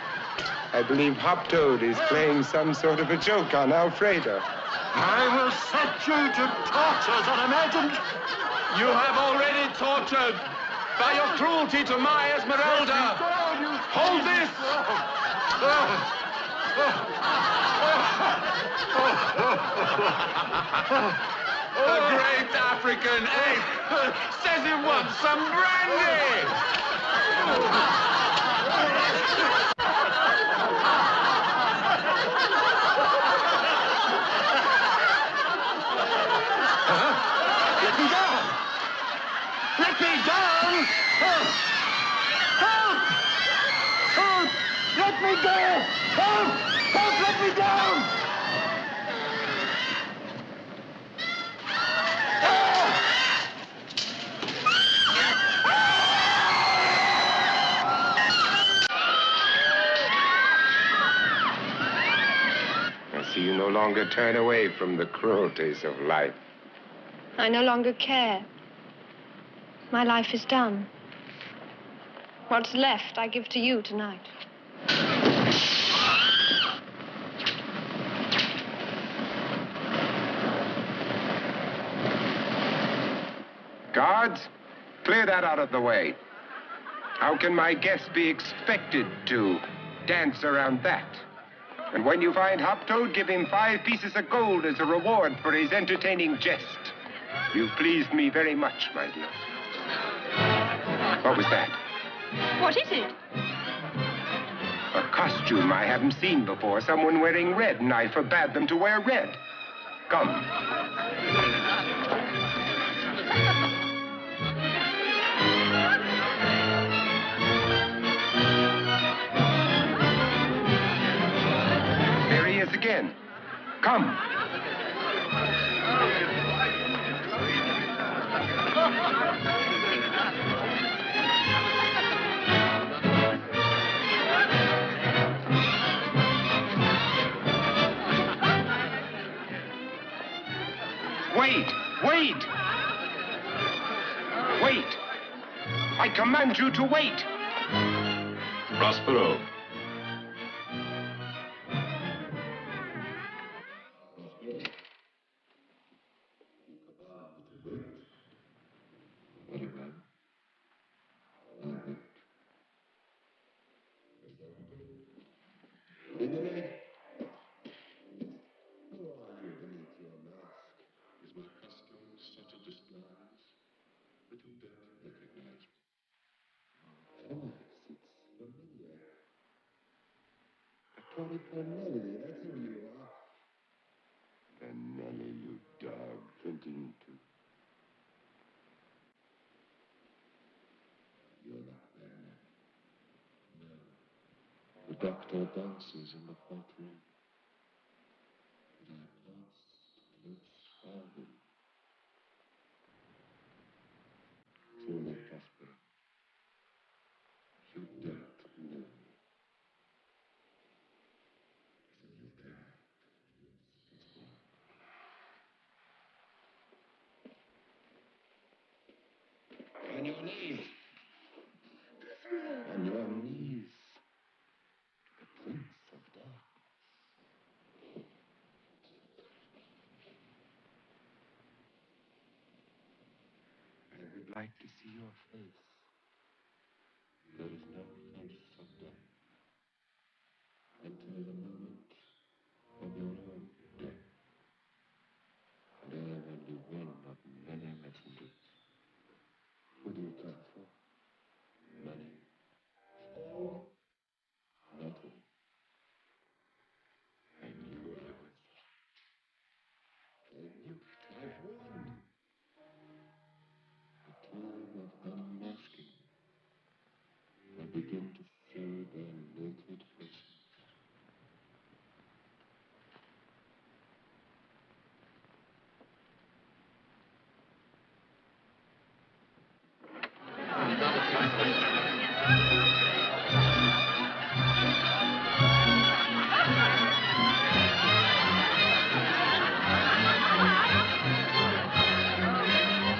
I believe Hoptoad is playing some sort of a joke on Alfredo. I will set you to tortures unimagined. You have already tortured by your cruelty to my Esmeralda. Hold this. The great African ape says he wants some brandy. Let me go! Let me down! Help! Help! Help! Let me go! Help! Help! Let me down! I see you no longer turn away from the cruelties of life. I no longer care. My life is done. What's left, I give to you tonight. Guards, clear that out of the way. How can my guest be expected to dance around that? And when you find Hoptoad, give him 5 pieces of gold as a reward for his entertaining jest. You've pleased me very much, my dear. But we was that? What is it? A costume I haven't seen before. Someone wearing red, and I forbade them to wear red. Come. There he is again. Come. Wait! Wait! Wait! I command you to wait! Prospero. Nelly, you dog, thinking to... You're not there. No. The doctor dances in the courtroom. And I must look for him. Truly, Prospero. You don't know me. On your knees. On your knees. The Prince of Darkness. I would like to see your face. There is no face of death until the moment of your own death. And I am only one of many messengers. Who do you come for? Money? All? Nothing. I knew I was right. I knew it. I've won. The time of unmasking. I begin to show their naked faces.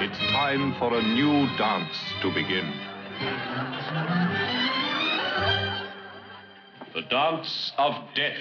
It's time for a new dance to begin. The dance of death.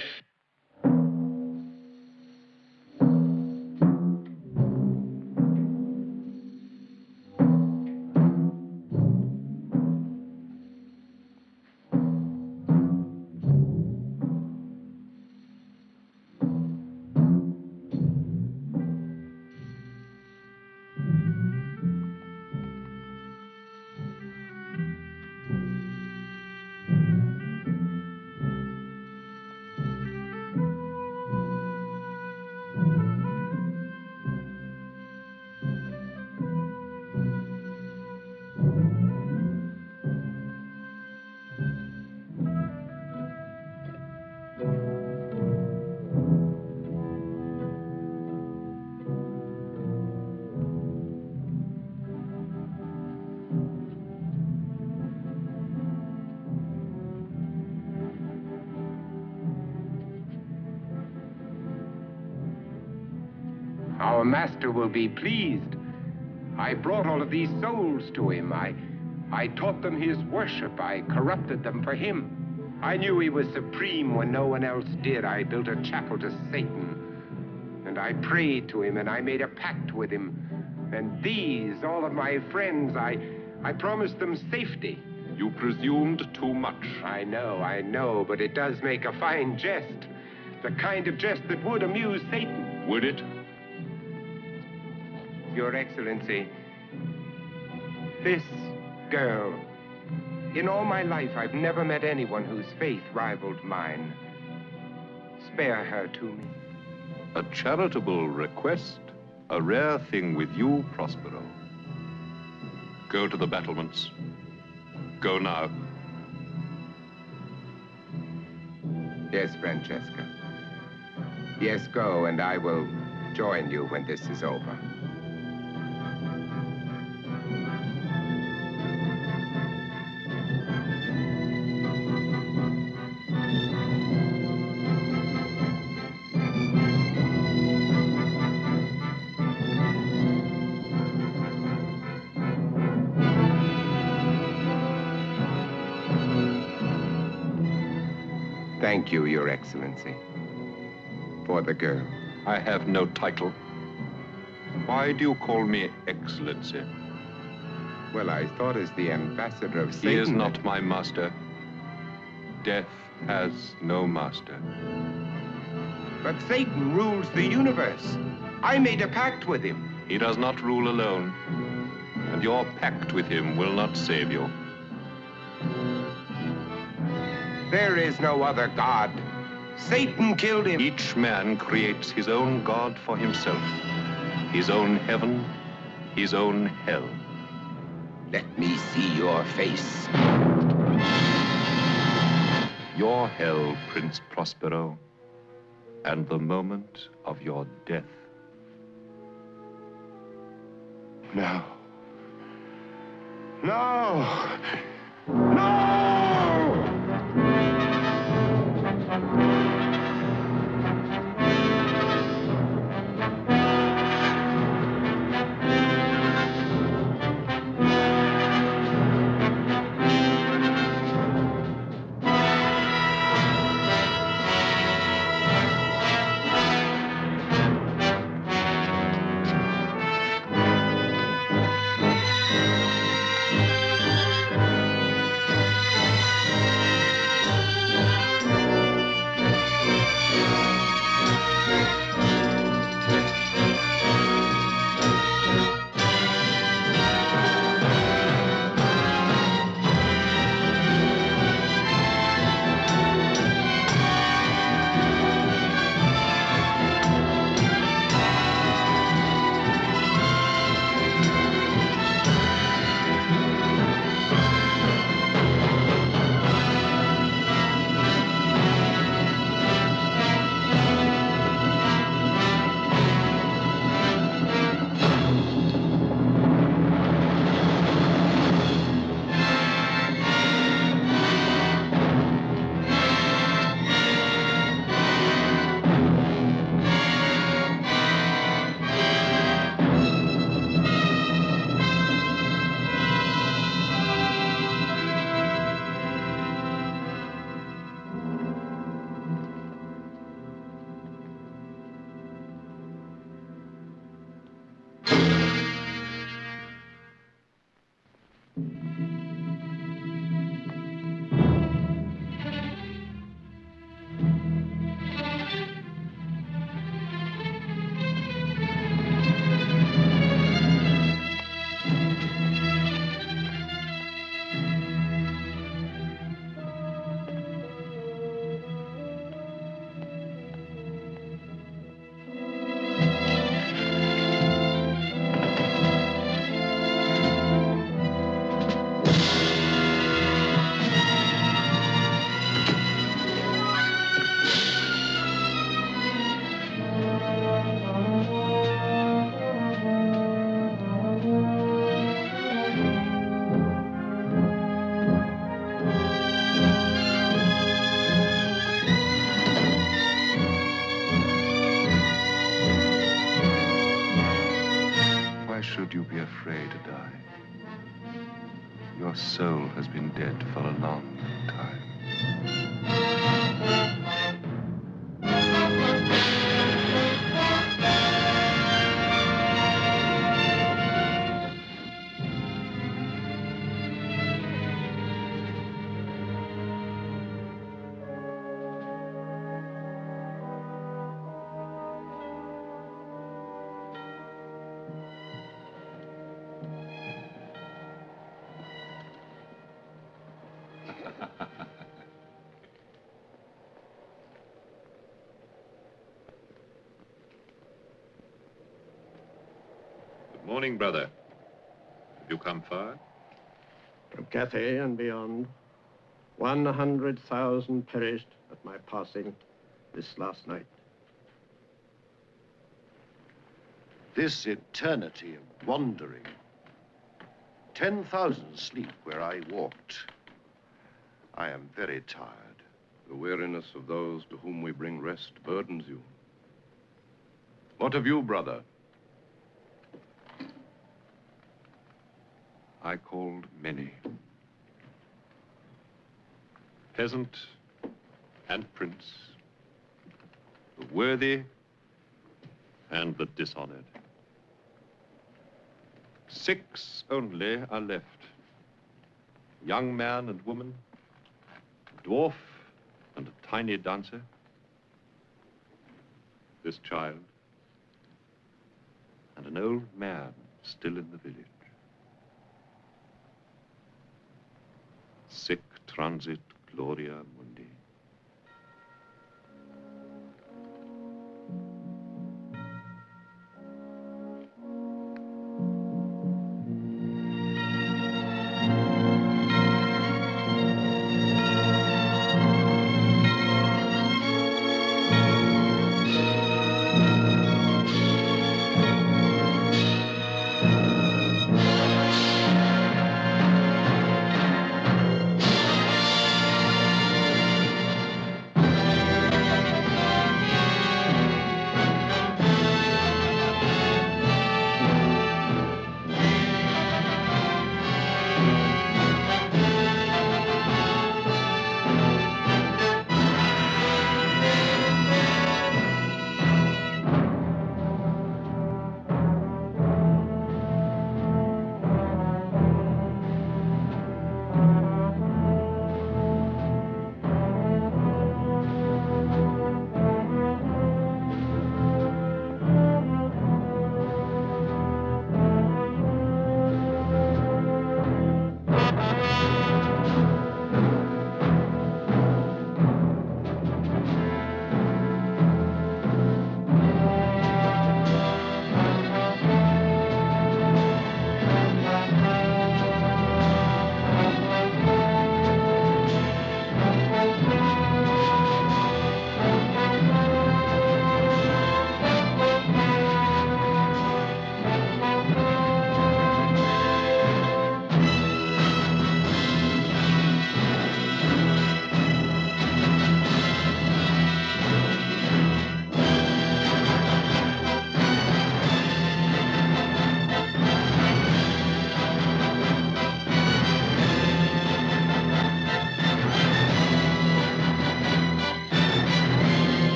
Our master will be pleased. I brought all of these souls to him. I taught them his worship. I corrupted them for him. I knew he was supreme when no one else did. I built a chapel to Satan. And I prayed to him, and I made a pact with him. And these, all of my friends, I promised them safety. You presumed too much. I know, but it does make a fine jest. The kind of jest that would amuse Satan. Would it? Your Excellency, this girl In all my life, I've never met anyone whose faith rivaled mine. Spare her to me. A charitable request, a rare thing with you, Prospero. Go to the battlements. Go now. Yes, Francesca. Yes, go, and I will join you when this is over. Thank you, Your Excellency, for the girl. I have no title. Why do you call me Excellency? Well, I thought as the ambassador of Satan... He is not my master. Death has no master. But Satan rules the universe. I made a pact with him. He does not rule alone, and your pact with him will not save you. There is no other God. Satan killed him. Each man creates his own God for himself. His own heaven, his own hell. Let me see your face. Your hell, Prince Prospero, and the moment of your death. No. No! No! Should you be afraid to die? Your soul has been dead for a long time. Morning, brother. Have you come far? From Cathay and beyond, 100,000 perished at my passing this last night. This eternity of wandering. 10,000 sleep where I walked. I am very tired. The weariness of those to whom we bring rest burdens you. What of you, brother? I called many. Peasant and prince, the worthy and the dishonored. 6 only are left. Young man and woman, a dwarf and a tiny dancer, this child, and an old man still in the village. Sic transit gloria